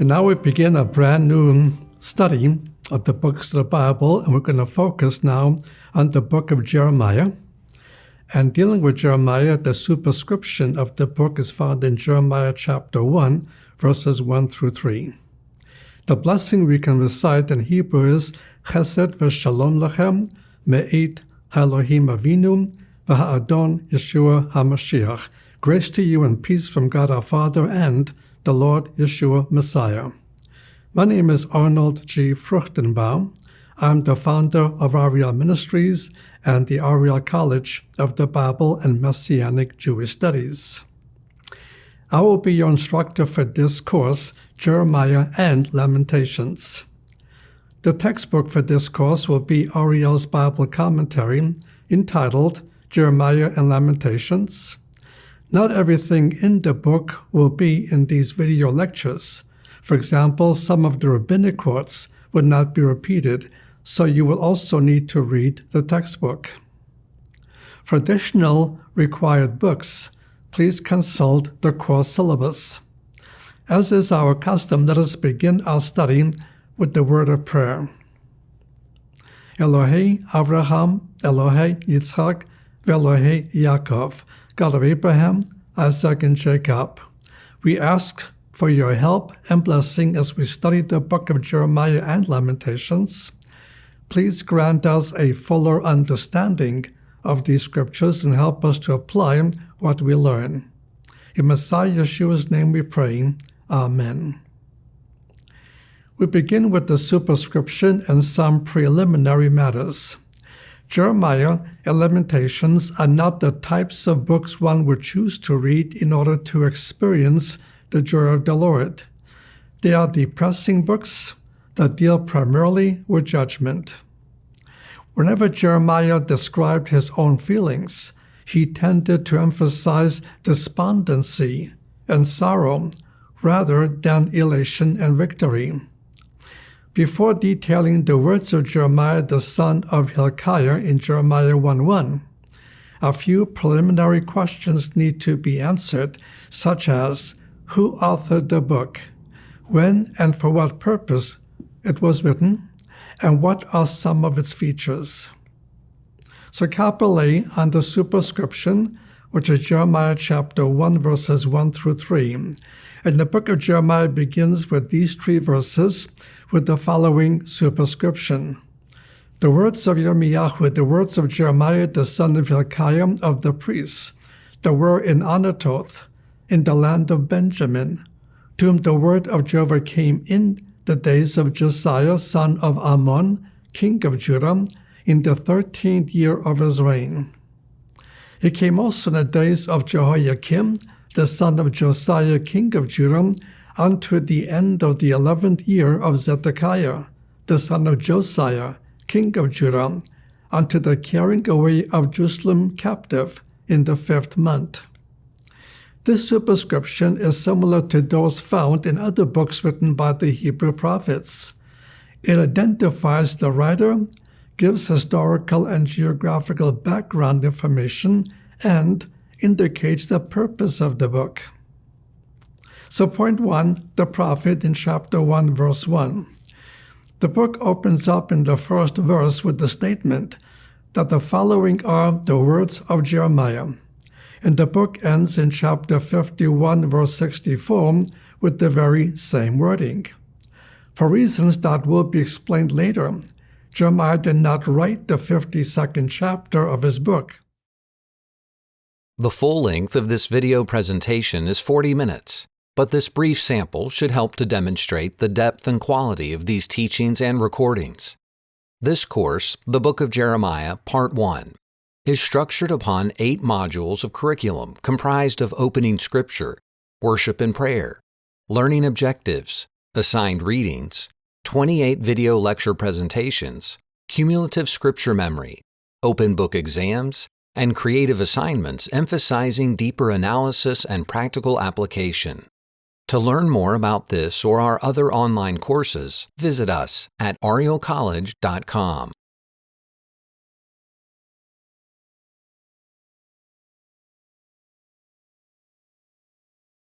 And now we begin a brand new study of the books of the Bible, and we're going to focus now on the book of Jeremiah. And dealing with Jeremiah, the superscription of the book is found in Jeremiah chapter 1, verses 1 through 3. The blessing we can recite in Hebrew is Chesed v'Shalom Lachem me'et Elohim Avinu v'ha'Adon Yeshua HaMashiach. Grace to you and peace from God our Father and the Lord Yeshua Messiah. My name is Arnold G. Fruchtenbaum. I'm the founder of Ariel Ministries and the Ariel College of the Bible and Messianic Jewish Studies. I will be your instructor for this course, Jeremiah and Lamentations. The textbook for this course will be Ariel's Bible commentary entitled Jeremiah and Lamentations. Not everything in the book will be in these video lectures. For example, some of the rabbinic quotes would not be repeated, so you will also need to read the textbook. For additional required books, please consult the course syllabus. As is our custom, let us begin our study with the word of prayer. Elohei Avraham, Elohei Yitzchak, Elohei Yaakov, God of Abraham, Isaac, and Jacob, we ask for your help and blessing as we study the book of Jeremiah and Lamentations. Please grant us a fuller understanding of these scriptures and help us to apply what we learn. In Messiah Yeshua's name we pray. Amen. We begin with the superscription and some preliminary matters. Jeremiah and Lamentations are not the types of books one would choose to read in order to experience the joy of the Lord. They are depressing books that deal primarily with judgment. Whenever Jeremiah described his own feelings, he tended to emphasize despondency and sorrow rather than elation and victory. Before detailing the words of Jeremiah the son of Hilkiah in Jeremiah 1:1, a few preliminary questions need to be answered, such as who authored the book, when and for what purpose it was written, and what are some of its features. So capital A on the superscription, which is Jeremiah chapter 1, verses 1 through 3. And the book of Jeremiah begins with these 3 verses with the following superscription. The words of Yirmiyahu, the words of Jeremiah the son of Hilkiah of the priests, that were in Anatoth, in the land of Benjamin, to whom the word of Jehovah came in the days of Josiah son of Ammon, king of Judah, in the 13th year of his reign. It came also in the days of Jehoiakim, the son of Josiah, king of Judah, unto the end of the 11th year of Zedekiah, the son of Josiah, king of Judah, unto the carrying away of Jerusalem captive in the 5th month. This superscription is similar to those found in other books written by the Hebrew prophets. It identifies the writer, gives historical and geographical background information, and indicates the purpose of the book. So point 1, the prophet in chapter 1, verse 1. The book opens up in the first verse with the statement that the following are the words of Jeremiah. And the book ends in chapter 51, verse 64, with the very same wording. For reasons that will be explained later, Jeremiah did not write the 52nd chapter of his book. The full length of this video presentation is 40 minutes, but this brief sample should help to demonstrate the depth and quality of these teachings and recordings. This course, the Book of Jeremiah, Part 1, is structured upon 8 modules of curriculum comprised of opening scripture, worship and prayer, learning objectives, assigned readings, 28 video lecture presentations, cumulative scripture memory, open book exams, and creative assignments emphasizing deeper analysis and practical application. To learn more about this or our other online courses, visit us at arielcollege.com.